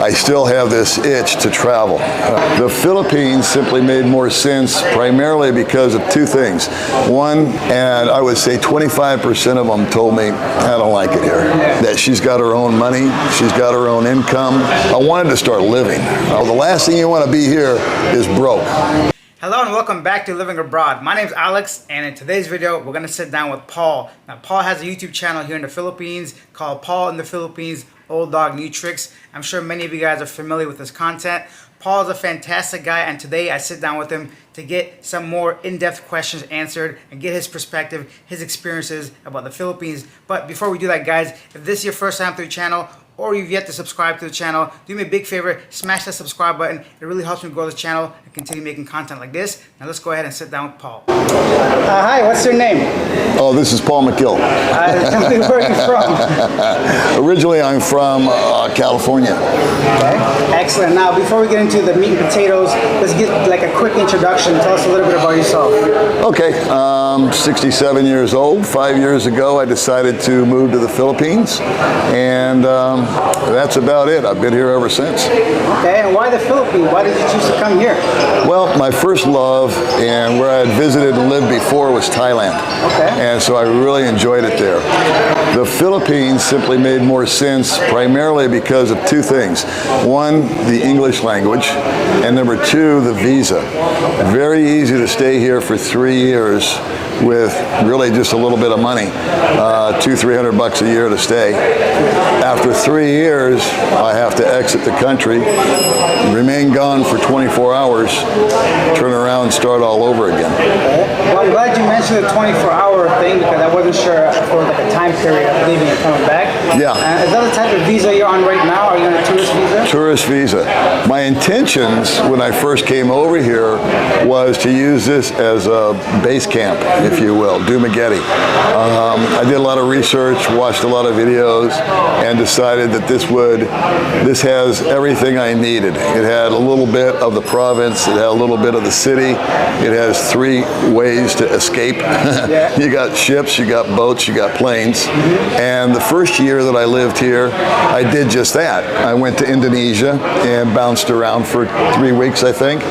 I still have this itch to travel. The Philippines simply made more sense primarily because of two things. One, and I would say 25% of them told me, I don't like it here. That she's got her own money, she's got her own income. I wanted to start living. The last thing you want to be here is broke. Hello and welcome back to Living Abroad. My name is Alex, and in today's video we're going to sit down with Paul. Now Paul has a YouTube channel here in the Philippines called Paul in the Philippines Old Dog New Tricks. I'm sure many of you guys are familiar with his content. Paul is a fantastic guy, and today I sit down with him to get some more in-depth questions answered and get his perspective, his experiences about the Philippines. But before we do that, guys, if this is your first time through the channel, or you've yet to subscribe to the channel, do me a big favor, smash that subscribe button. It really helps me grow the channel and continue making content like this. Now let's go ahead and sit down with Paul. Hi, what's your name? Oh, this is Paul McGill. Tell me where you're from. Originally, I'm from California. Okay, excellent. Now, before we get into the meat and potatoes, let's get like a quick introduction. Tell us a little bit about yourself. Okay, 67 years old. 5 years ago, I decided to move to the Philippines, and that's about it. I've been here ever since. Okay, and why the Philippines? Why did you choose to come here? Well, my first love and where I had visited and lived before was Thailand. Okay. And so I really enjoyed it there. The Philippines simply made more sense primarily because of two things. One, the English language, and number two, the visa. Very easy to stay here for 3 years with really just a little bit of money, $200-300 a year to stay. After 3 years, I have to exit the country, remain gone for 24 hours, turn around and start all over again. Well, I'm glad you mentioned the 24-hour thing because I wasn't sure for like a time period of leaving and coming back. Yeah. Is that the type of visa you're on right now? Are you on a tourist visa? Tourist visa. My intentions when I first came over here was to use this as a base camp, if you will, Dumaguete. I did a lot of research, watched a lot of videos, and decided that this has everything I needed. It had a little bit of the province, it had a little bit of the city, it has 3 ways to escape. You got ships, you got boats, you got planes. And the first year that I lived here, I did just that. I went to Indonesia and bounced around for 3 weeks, I think,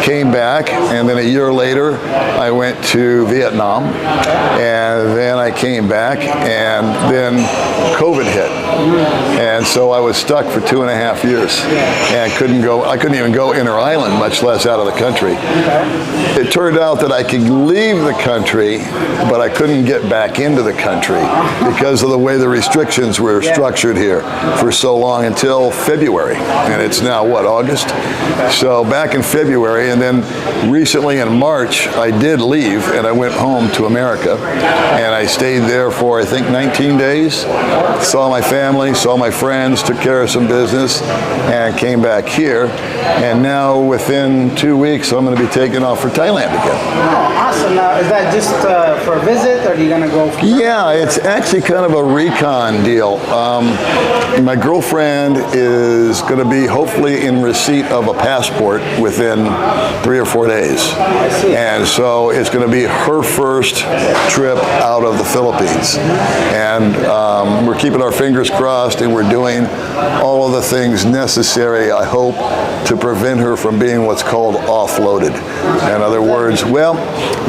came back, and then a year later, I went to Vietnam, and then I came back, and then COVID hit. And so I was stuck for 2.5 years, and I couldn't even go inter-island, much less out of the country. It turned out that I could leave the country, but I couldn't get back into the country because of the way the restrictions were structured here for so long until February. And it's now, what, August? So back in February, and then recently in March, I did leave, and I went home to America, and I stayed there for, I think, 19 days, saw my family, saw my friends, took care of some business, and came back here. And now, within 2 weeks, I'm going to be taking off for Thailand again. Oh, awesome. Now, is that just for a visit, or are you going to go? Yeah, it's actually kind of a recon deal. My girlfriend is going to be hopefully in receipt of a passport within 3 or 4 days. I see. And so it's going to be her first trip out of the Philippines. And we're keeping our fingers crossed, and we're doing all of the things necessary, I hope, to prevent her from being what's called offloaded. In other words, well,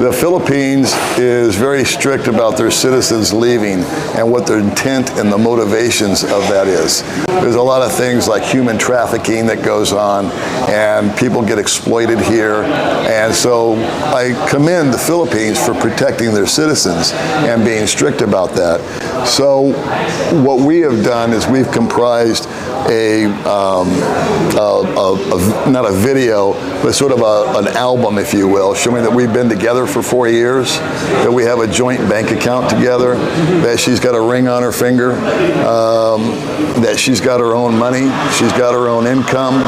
the Philippines is very strict about their citizens leaving and what their intent and the motivations of that is. There's a lot of things like human trafficking that goes on, and people get exploited here. And so I commend the Philippines for protecting their citizens and being strict about that. So what we have done is we've comprised not a video, but sort of an album, if you will, showing that we've been together for 4 years, that we have a joint bank account together, that she's got a ring on her finger, that she's got her own money, she's got her own income,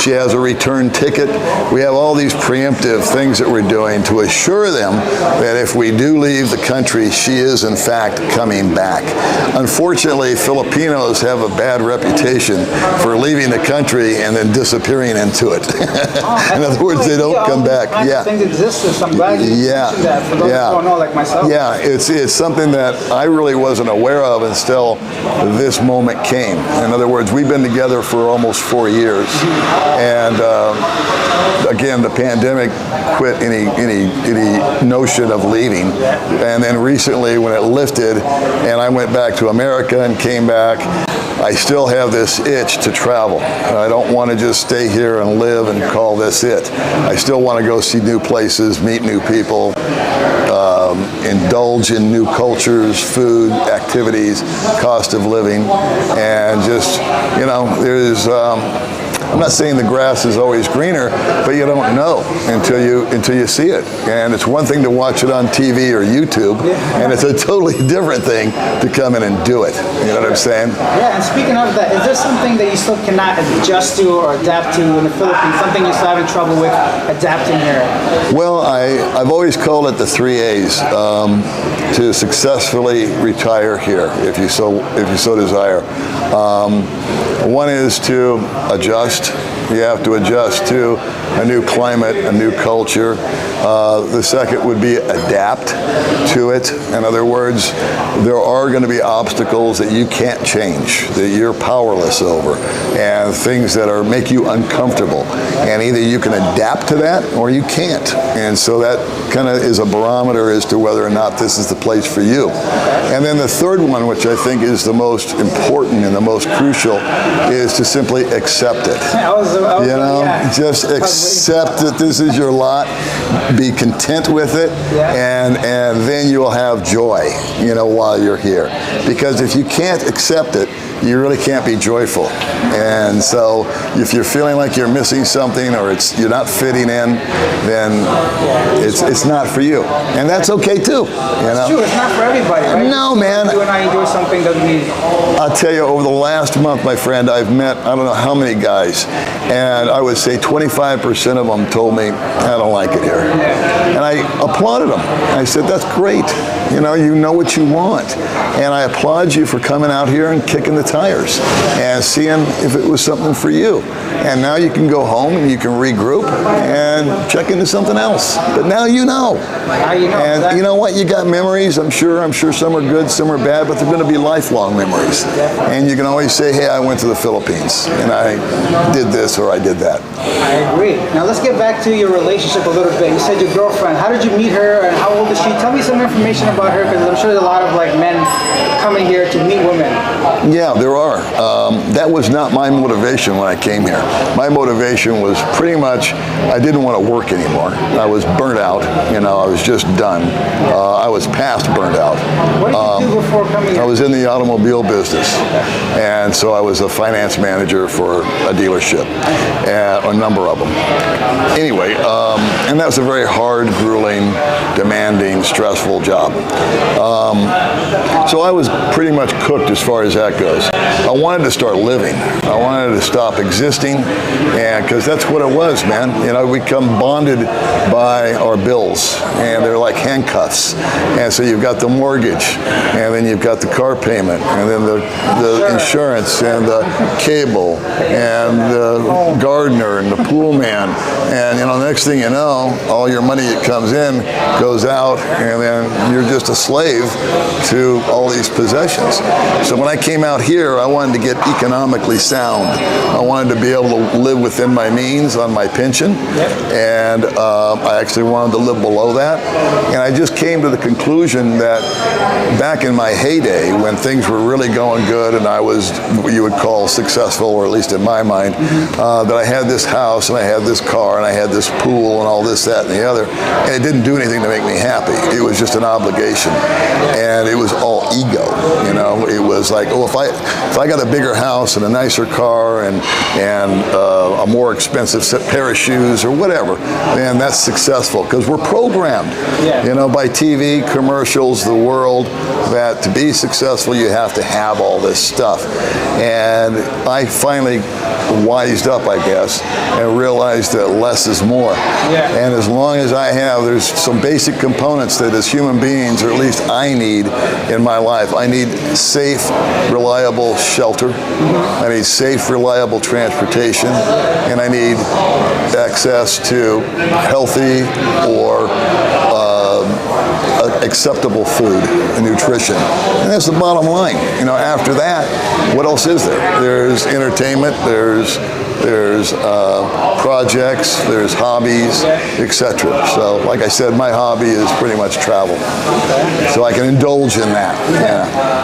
She has a return ticket. We have all these preemptive things that we're doing to assure them that if we do leave the country, she is in fact coming back. Unfortunately, Filipinos have a bad reputation for leaving the country and then disappearing into it. In other words, they don't come back. Yeah. Things exist. So I'm glad you mentioned that for those who don't know, like myself. Yeah, it's something that I really wasn't aware of until this moment came. In other words, we've been together for almost 4 years, and again, the pandemic quit any notion of leaving. And then recently, when it lifted, and I went back to America and came back, I still have this itch to travel. I don't want to just stay here and live and call this it. I still want to go see new places, meet new people, indulge in new cultures, food, activities, cost of living, and just, there's, I'm not saying the grass is always greener, but you don't know until you see it. And it's one thing to watch it on TV or YouTube, and it's a totally different thing to come in and do it. You know what I'm saying? Yeah, and speaking of that, is there something that you still cannot adjust to or adapt to in the Philippines? Something you're still having trouble with adapting here? Well, I've always called it the 3 A's to successfully retire here, if you so desire. One is to adjust. You have to adjust to a new climate, a new culture. The second would be adapt to it. In other words, there are going to be obstacles that you can't change, that you're powerless over, and things that make you uncomfortable. And either you can adapt to that or you can't. And so that kind of is a barometer as to whether or not this is the place for you. And then the third one, which I think is the most important and the most crucial, is to simply accept it. Just accept that this is your lot. Be content with it, and then you'll have joy, while you're here. Because if you can't accept it, you really can't be joyful. And so if you're feeling like you're missing something or you're not fitting in, then it's not for you. And that's okay too. It's true, it's not for everybody, right? No, man. You and I enjoy something doesn't mean. I'll tell you, over the last month, my friend, I've met I don't know how many guys, and I would say 25% of them told me, I don't like it here. And I applauded them. I said, that's great. You know what you want. And I applaud you for coming out here and kicking the tires and seeing if it was something for you. And now you can go home and you can regroup and check into something else. But now you know. And you know what? You got memories. I'm sure some are good, some are bad, but they're going to be lifelong memories. And you can always say, hey, I went to the Philippines and I did this or I did that. I agree. Now let's get back to your relationship a little bit. You said your girlfriend. How did you meet her and how old is she? Tell me some information about her, because I'm sure there's a lot of men coming here to meet women. Yeah, there are. That was not my motivation when I came here. My motivation was pretty much I didn't want to work anymore. I was burnt out. I was just done. I was past burnt out. What did you do before coming here? I was in the automobile business, and so I was a finance manager for a dealership, a number of them. Anyway, and that was a very hard, grueling, demanding, stressful job. So I was pretty much cooked as far as that goes. I wanted to start living. I wanted to stop existing, and because that's what it was, man. We become bonded by our bills, and they're like handcuffs. And so you've got the mortgage, and then you've got the car payment, and then the insurance, and the cable, and the gardener, and the pool man. And the next thing you know, all your money that comes in goes out, and then you're just a slave to all these possessions. So when I came out here, I wanted to get economically sound. I wanted to be able to live within my means on my pension, and I actually wanted to live below that. And I just came to the conclusion that back in my heyday, when things were really going good and I was what you would call successful, or at least in my mind, that I had this house and I had this car and I had this pool and all this, that, and the other, and it didn't do anything to make me happy. It was just an obligation, and it was all ego. It was like, oh, if I got a bigger house and a nicer car and a more expensive pair of shoes or whatever, then that's successful because we're programmed, by TV, commercials, the world, that to be successful you have to have all this stuff. And I finally wised up, I guess, and realized that less is more. And as long as I have, there's some basic components that as human beings, or at least I need in my life. I need safe, reliable shelter. I need safe, reliable transportation. And I need access to healthy or acceptable food and nutrition. And that's the bottom line. After that, what else is there? There's entertainment, there's projects, there's hobbies, etc. So, like I said, my hobby is pretty much travel. So I can indulge in that.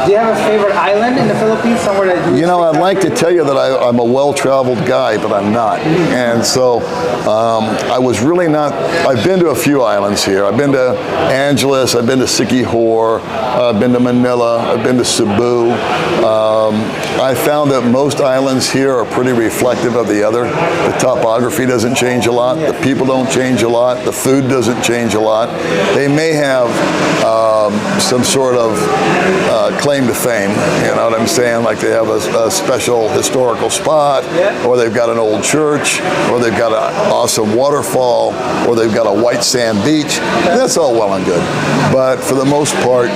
Do you have a favorite island in the Philippines, somewhere that I'd like to tell you that I'm a well-traveled guy, but I'm not. And so I was really not. I've been to a few islands here. I've been to Angeles, I've been to Siquijor, I've been to Manila, I've been to Cebu. I found that most islands here are pretty reflective of the other. The topography doesn't change a lot. The people don't change a lot. The food doesn't change a lot. They may have some sort of claim to fame, you know what I'm saying? Like they have a special historical spot, or they've got an old church, or they've got an awesome waterfall, or they've got a white sand beach. And that's all well and good. But for the most part,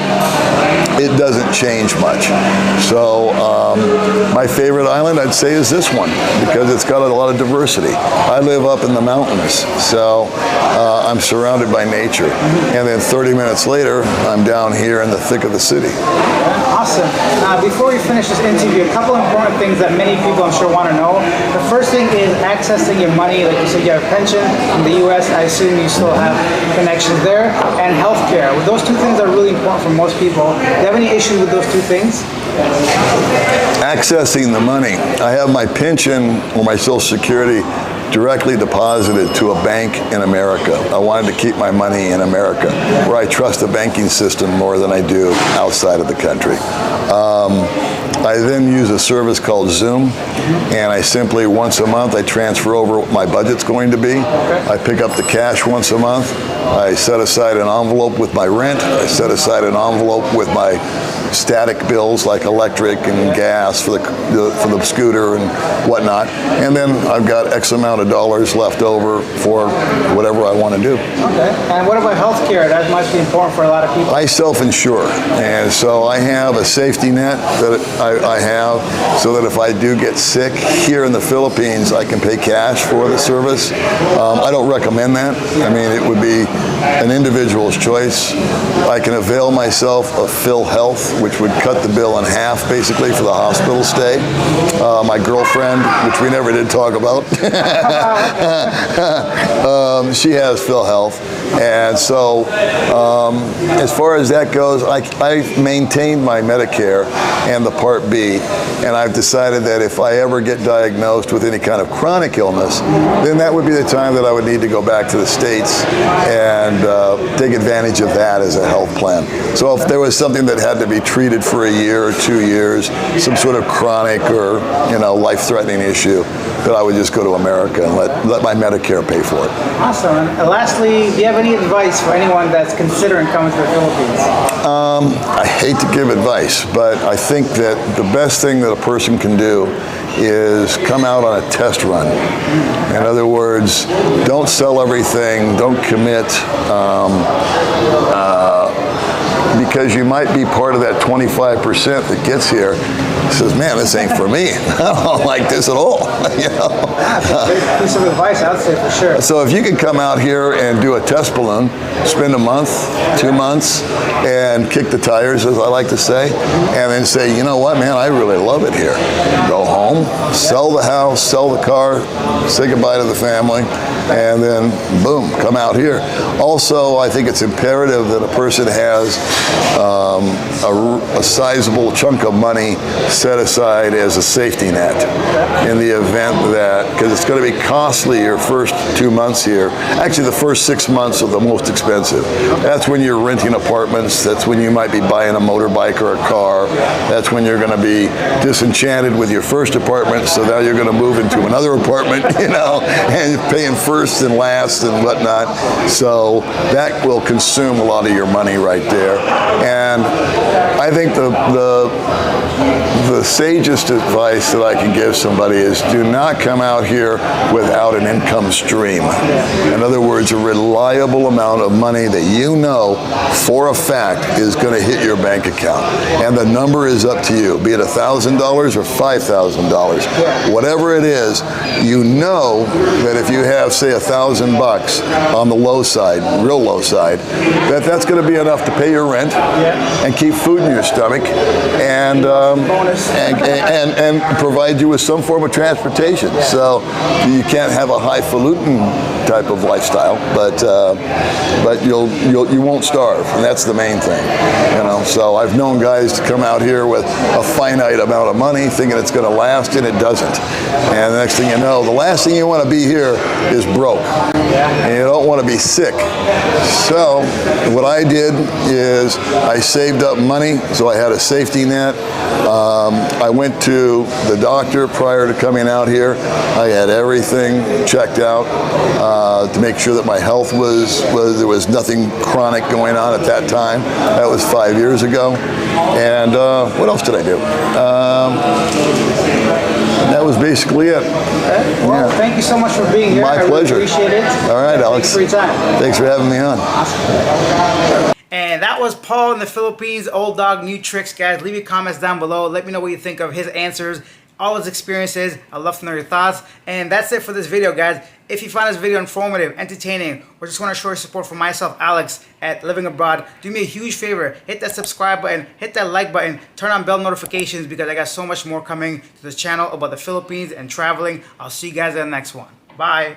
it doesn't change much. So my favorite island, I'd say, is this one, because it's got a lot of diversity. I live up in the mountains, so I'm surrounded by nature. And then 30 minutes later, I'm down here in the thick of the city. Awesome. Before we finish this interview, a couple important things that many people, I'm sure, want to know. The first thing is accessing your money. Like you said, you have a pension in the U.S. I assume you still have connections there. And healthcare. Those two things are really important for most people. Do you have any issue with those two things? Accessing the money. I have my pension or my Social Security directly deposited to a bank in America. I wanted to keep my money in America, where I trust the banking system more than I do outside of the country. I then use a service called Zoom, and I simply, once a month, I transfer over what my budget's going to be. I pick up the cash once a month. I set aside an envelope with my rent. I set aside an envelope with my static bills like electric and gas for the scooter and whatnot. And then I've got X amount of dollars left over for whatever I want to do. Okay. And what about healthcare? That must be important for a lot of people. I self-insure, and so I have a safety net that I have, so that if I do get sick here in the Philippines, I can pay cash for the service. I don't recommend that. I mean, it would be an individual's choice. I can avail myself of PhilHealth, which would cut the bill in half, basically, for the hospital stay. My girlfriend, which we never did talk about, she has PhilHealth. And so, as far as that goes, I've maintained my Medicare and the Part B, and I've decided that if I ever get diagnosed with any kind of chronic illness, then that would be the time that I would need to go back to the States and take advantage of that as a health plan. So if there was something that had to be treated for a year or 2 years, some sort of chronic or life-threatening issue, that I would just go to America and let my Medicare pay for it. Awesome. And lastly, do you have any advice for anyone that's considering coming to the Philippines? I hate to give advice, but I think that the best thing that a person can do is come out on a test run. In other words, don't sell everything, don't commit, because you might be part of that 25% that gets here, says, man, this ain't for me. I don't like this at all. That's a great piece of advice, I'd say, for sure. So if you could come out here and do a test balloon, spend a month, 2 months, and kick the tires, as I like to say, and then say, you know what, man, I really love it here. Go home, sell the house, sell the car, say goodbye to the family, and then, boom, come out here. Also, I think it's imperative that a person has a sizable chunk of money set aside as a safety net in the event that, because it's going to be costly your first 2 months here. Actually, the first 6 months are the most expensive. That's when you're renting apartments, apartments. That's when you might be buying a motorbike or a car. That's when you're going to be disenchanted with your first apartment, so now you're going to move into another apartment, and paying first and last and whatnot. So that will consume a lot of your money right there. And I think the sagest advice that I can give somebody is do not come out here without an income stream. In other words, a reliable amount of money that you know for a fact is going to hit your bank account. And the number is up to you, be it $1,000 or $5,000. Whatever it is, you know that if you have, say, $1,000 on the low side, real low side, that's going to be enough to pay your rent and keep food in your stomach and provide you with some form of transportation. So you can't have a highfalutin type of lifestyle, but you won't starve, and that's the main thing. So I've known guys to come out here with a finite amount of money, thinking it's going to last, and it doesn't. And the next thing you know, the last thing you want to be here is broke, and you don't want to be sick. So what I did is I saved up money, so I had a safety net. I went to the doctor prior to coming out here. I had everything checked out to make sure that my health there was nothing chronic going on at that time. That was 5 years ago. And what else did I do? That was basically it. Okay. Well, thank you so much for being here. My pleasure. Really appreciate it. All right, Alex. Thanks for your time. Thanks for having me on. And that was Paul in the Philippines, Old Dog New Tricks, guys. Leave your comments down below. Let me know what you think of his answers, all his experiences. I'd love to know your thoughts. And that's it for this video, guys. If you find this video informative, entertaining, or just want to show your support for myself, Alex, at Living Abroad, do me a huge favor. Hit that subscribe button, hit that like button, turn on bell notifications, because I got so much more coming to this channel about the Philippines and traveling. I'll see you guys in the next one. Bye.